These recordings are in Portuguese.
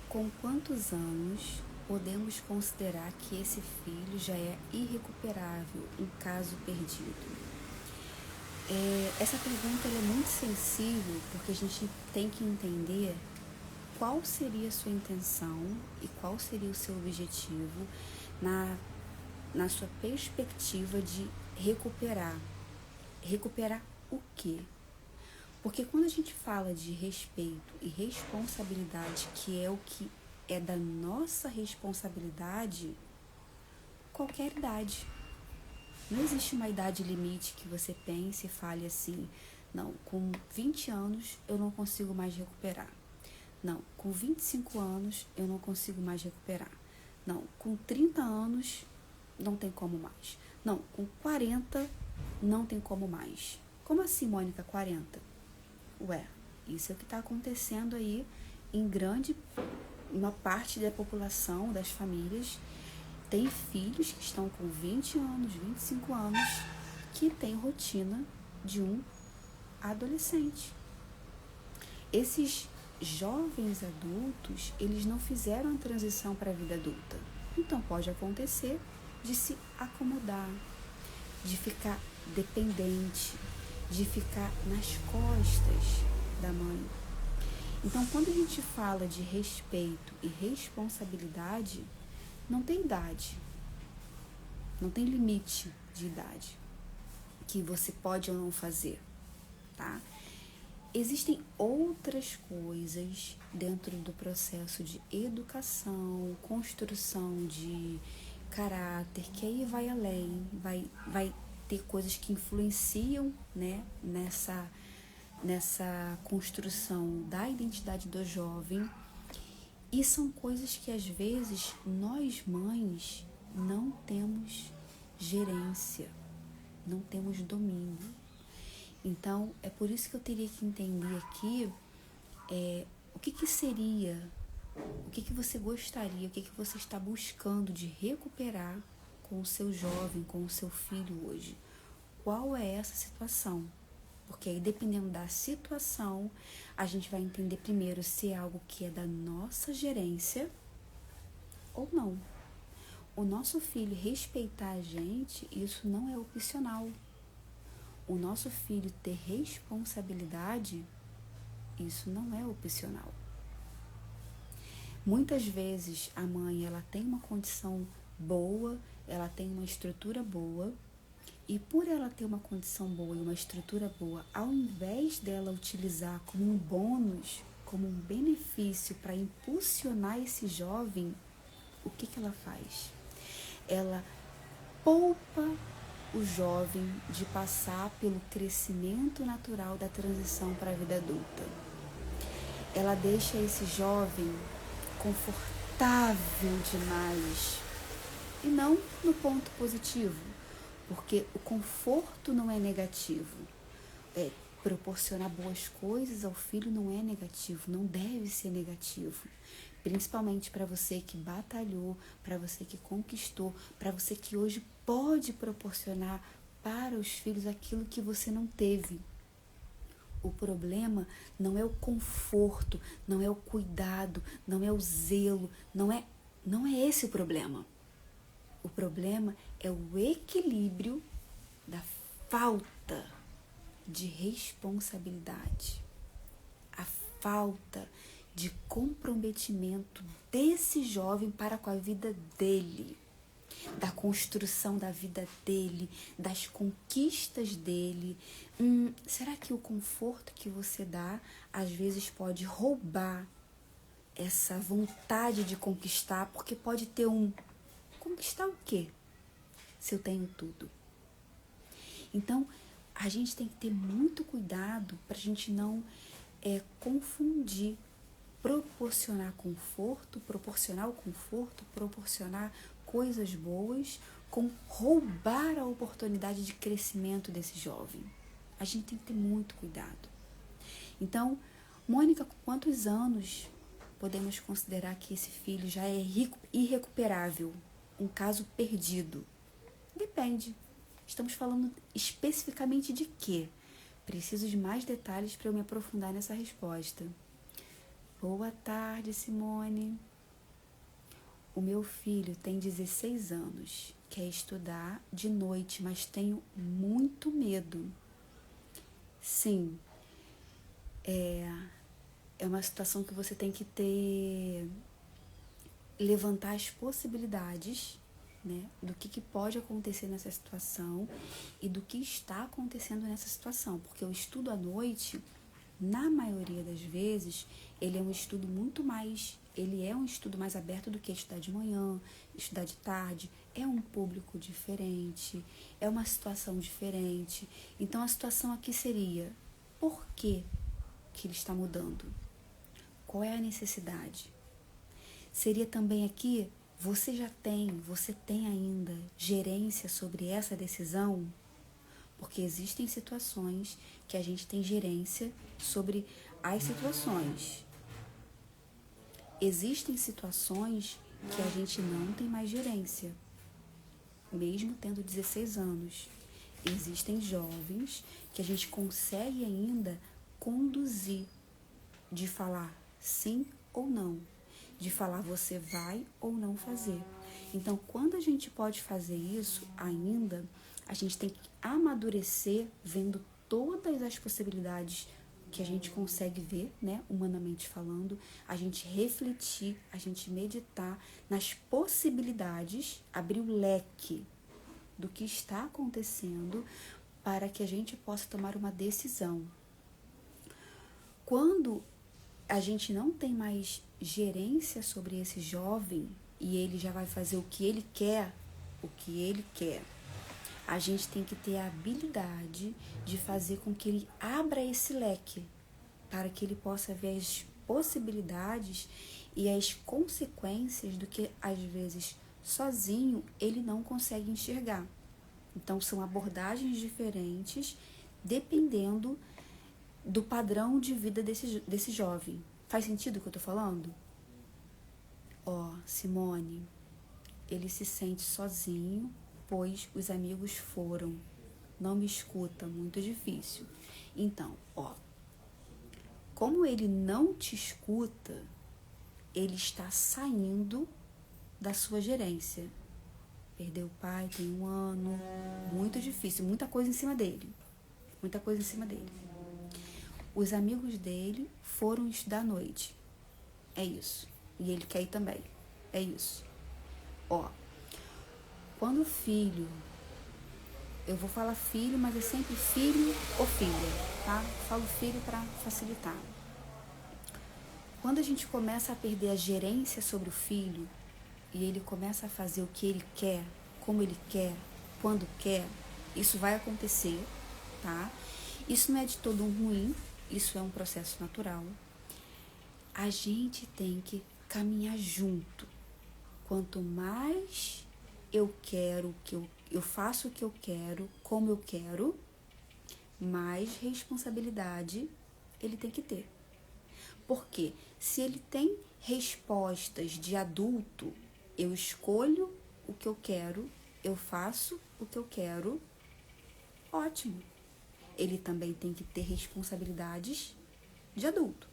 Com quantos anos podemos considerar que esse filho já é irrecuperável, um caso perdido? Essa pergunta é muito sensível porque a gente tem que entender qual seria a sua intenção e qual seria o seu objetivo na sua perspectiva de recuperar. Recuperar o quê? Porque quando a gente fala de respeito e responsabilidade, que é o que é da nossa responsabilidade, qualquer idade. Não existe uma idade limite que você pense e fale assim, não, com 20 anos eu não consigo mais recuperar. Não, com 25 anos eu não consigo mais recuperar. Não, com 30 anos não tem como mais. Não, com 40 não tem como mais. Como assim, Mônica, 40? Ué, isso é o que está acontecendo aí em uma parte da população, das famílias. Tem filhos que estão com 20 anos, 25 anos, que tem rotina de um adolescente. Esses jovens adultos, eles não fizeram a transição para a vida adulta. Então pode acontecer de se acomodar, de ficar dependente, de ficar nas costas da mãe. Então, quando a gente fala de respeito e responsabilidade, não tem idade, não tem limite de idade que você pode ou não fazer, tá? Existem outras coisas dentro do processo de educação, construção de caráter, que aí vai além, vai ter coisas que influenciam, né, nessa construção da identidade do jovem. E são coisas que às vezes nós mães não temos gerência, não temos domínio. Então, é por isso que eu teria que entender aqui o que seria, o que você gostaria, o que você está buscando de recuperar com o seu jovem, com o seu filho hoje. Qual é essa situação? Porque aí, dependendo da situação, a gente vai entender primeiro se é algo que é da nossa gerência ou não. O nosso filho respeitar a gente, isso não é opcional. O nosso filho ter responsabilidade, isso não é opcional. Muitas vezes a mãe, ela tem uma condição boa, ela tem uma estrutura boa, e por ela ter uma condição boa e uma estrutura boa, ao invés dela utilizar como um bônus, como um benefício para impulsionar esse jovem, o que ela faz? Ela poupa o jovem de passar pelo crescimento natural da transição para a vida adulta. Ela deixa esse jovem confortável demais, e não no ponto positivo, porque o conforto não é negativo. Proporcionar boas coisas ao filho não é negativo, não deve ser negativo. Principalmente para você que batalhou, para você que conquistou, para você que hoje pode proporcionar para os filhos aquilo que você não teve. O problema não é o conforto, não é o cuidado, não é o zelo, não é esse o problema. O problema é o equilíbrio da falta de responsabilidade, a falta de comprometimento desse jovem para com a vida dele, da construção da vida dele, das conquistas dele. Será que o conforto que você dá às vezes pode roubar essa vontade de conquistar? Porque pode ter conquistar o quê? Se eu tenho tudo. Então, a gente tem que ter muito cuidado para a gente não confundir proporcionar o conforto, proporcionar coisas boas com roubar a oportunidade de crescimento desse jovem. A gente tem que ter muito cuidado. Então, Mônica, com quantos anos podemos considerar que esse filho já é irrecuperável, um caso perdido? Depende. Estamos falando especificamente de quê? Preciso de mais detalhes para eu me aprofundar nessa resposta. Boa tarde, Simone. O meu filho tem 16 anos, quer estudar de noite, mas tenho muito medo. Sim, é uma situação que você tem que levantar as possibilidades, né, do que pode acontecer nessa situação e do que está acontecendo nessa situação, porque o estudo à noite, na maioria das vezes, ele é um estudo mais aberto do que estudar de manhã, estudar de tarde, é um público diferente, é uma situação diferente. Então a situação aqui seria, por que ele está mudando? Qual é a necessidade? Seria também aqui, você tem ainda gerência sobre essa decisão? Porque existem situações que a gente tem gerência sobre as situações. Existem situações que a gente não tem mais gerência, mesmo tendo 16 anos. Existem jovens que a gente consegue ainda conduzir, de falar sim ou não, de falar você vai ou não fazer. Então, quando a gente pode fazer isso ainda, a gente tem que amadurecer vendo todas as possibilidades que a gente consegue ver, né, humanamente falando, a gente refletir, a gente meditar nas possibilidades, abrir o leque do que está acontecendo para que a gente possa tomar uma decisão. Quando a gente não tem mais gerência sobre esse jovem e ele já vai fazer o que ele quer, a gente tem que ter a habilidade de fazer com que ele abra esse leque para que ele possa ver as possibilidades e as consequências do que às vezes sozinho ele não consegue enxergar. Então são abordagens diferentes dependendo do padrão de vida desse jovem. Faz sentido o que eu tô falando? Simone, ele se sente sozinho, pois os amigos foram. Não me escuta, muito difícil. Então, como ele não te escuta, ele está saindo da sua gerência. Perdeu o pai, tem 1 ano, muito difícil, muita coisa em cima dele. Os amigos dele foram estudar à noite. É isso. E ele quer ir também. É isso. Quando o filho, eu vou falar filho, mas é sempre filho ou filha, tá? Falo filho para facilitar. Quando a gente começa a perder a gerência sobre o filho e ele começa a fazer o que ele quer, como ele quer, quando quer, isso vai acontecer, tá? Isso não é de todo ruim, isso é um processo natural. A gente tem que caminhar junto. Quanto mais eu quero, eu faço o que eu quero, como eu quero, mais responsabilidade ele tem que ter. Porque se ele tem respostas de adulto, eu escolho o que eu quero, eu faço o que eu quero, ótimo. Ele também tem que ter responsabilidades de adulto.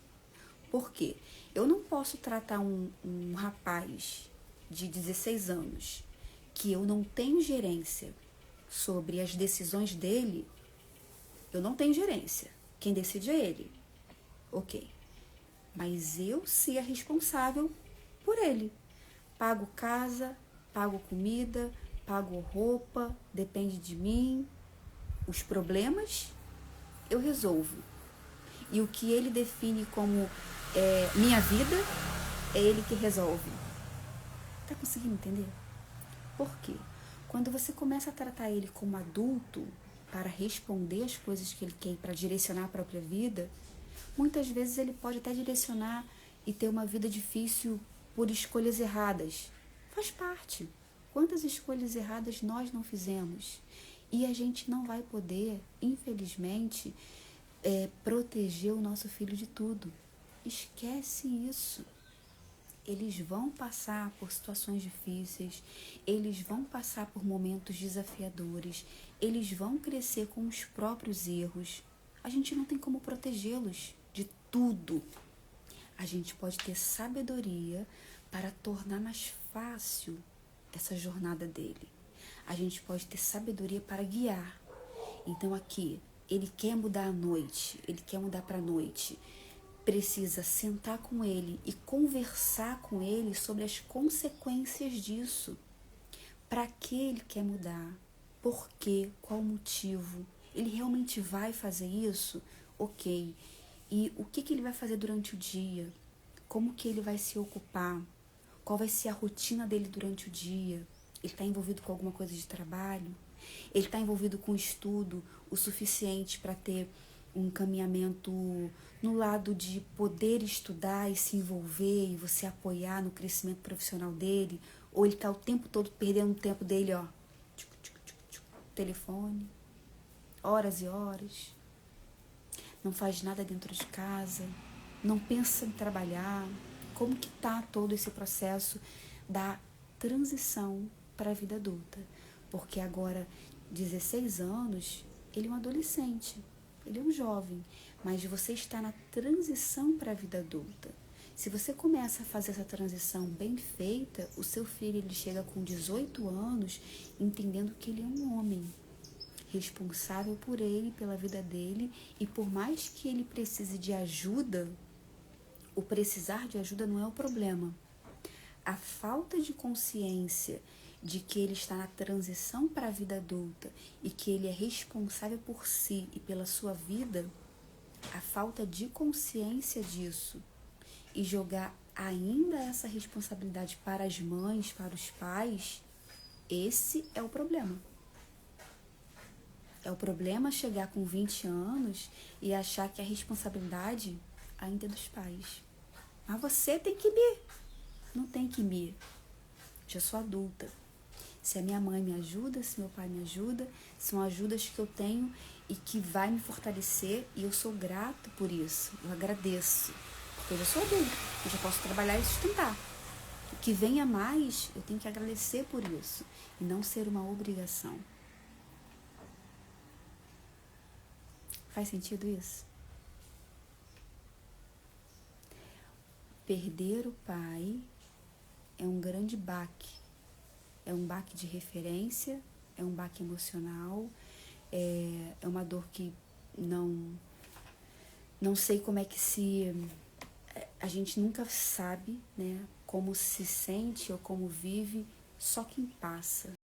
Por quê? Eu não posso tratar um rapaz de 16 anos que eu não tenho gerência sobre as decisões dele, eu não tenho gerência. Quem decide é ele. Ok. Mas eu ser a responsável por ele. Pago casa, pago comida, pago roupa, depende de mim. Os problemas eu resolvo. E o que ele define como minha vida, é ele que resolve. Tá conseguindo entender? Por quê? Quando você começa a tratar ele como adulto, para responder as coisas que ele quer, para direcionar a própria vida, muitas vezes ele pode até direcionar e ter uma vida difícil por escolhas erradas. Faz parte. Quantas escolhas erradas nós não fizemos? E a gente não vai poder, infelizmente, proteger o nosso filho de tudo. Esquece isso. Eles vão passar por situações difíceis, eles vão passar por momentos desafiadores, eles vão crescer com os próprios erros. A gente não tem como protegê-los de tudo. A gente pode ter sabedoria para tornar mais fácil essa jornada dele. A gente pode ter sabedoria para guiar. Então aqui, ele quer mudar à noite, ele quer mudar para a noite. Precisa sentar com ele e conversar com ele sobre as consequências disso. Para que ele quer mudar? Por quê? Qual o motivo? Ele realmente vai fazer isso? Ok. E o que ele vai fazer durante o dia? Como que ele vai se ocupar? Qual vai ser a rotina dele durante o dia? Ele está envolvido com alguma coisa de trabalho? Ele está envolvido com estudo o suficiente para ter um encaminhamento no lado de poder estudar e se envolver e você apoiar no crescimento profissional dele? Ou ele está o tempo todo perdendo o tempo dele, ó, telefone, horas e horas, não faz nada dentro de casa, não pensa em trabalhar? Como que está todo esse processo da transição para a vida adulta? Porque agora, 16 anos, ele é um adolescente, ele é um jovem, mas você está na transição para a vida adulta. Se você começa a fazer essa transição bem feita, o seu filho ele chega com 18 anos entendendo que ele é um homem, responsável por ele, pela vida dele, e por mais que ele precise de ajuda, o precisar de ajuda não é o problema. A falta de consciência de que ele está na transição para a vida adulta e que ele é responsável por si e pela sua vida, a falta de consciência disso e jogar ainda essa responsabilidade para as mães, para os pais, esse é o problema. É o problema chegar com 20 anos e achar que a responsabilidade ainda é dos pais. Mas você tem que me. Não tem que me. Já sou adulta. Se a minha mãe me ajuda, se meu pai me ajuda, são ajudas que eu tenho e que vai me fortalecer e eu sou grato por isso. Eu agradeço. Porque eu já sou adulta. Eu já posso trabalhar e sustentar. O que venha mais, eu tenho que agradecer por isso. E não ser uma obrigação. Faz sentido isso? Perder o pai é um grande baque. É um baque de referência, é um baque emocional, é uma dor que não sei como é que a gente nunca sabe, né, como se sente ou como vive, só quem passa.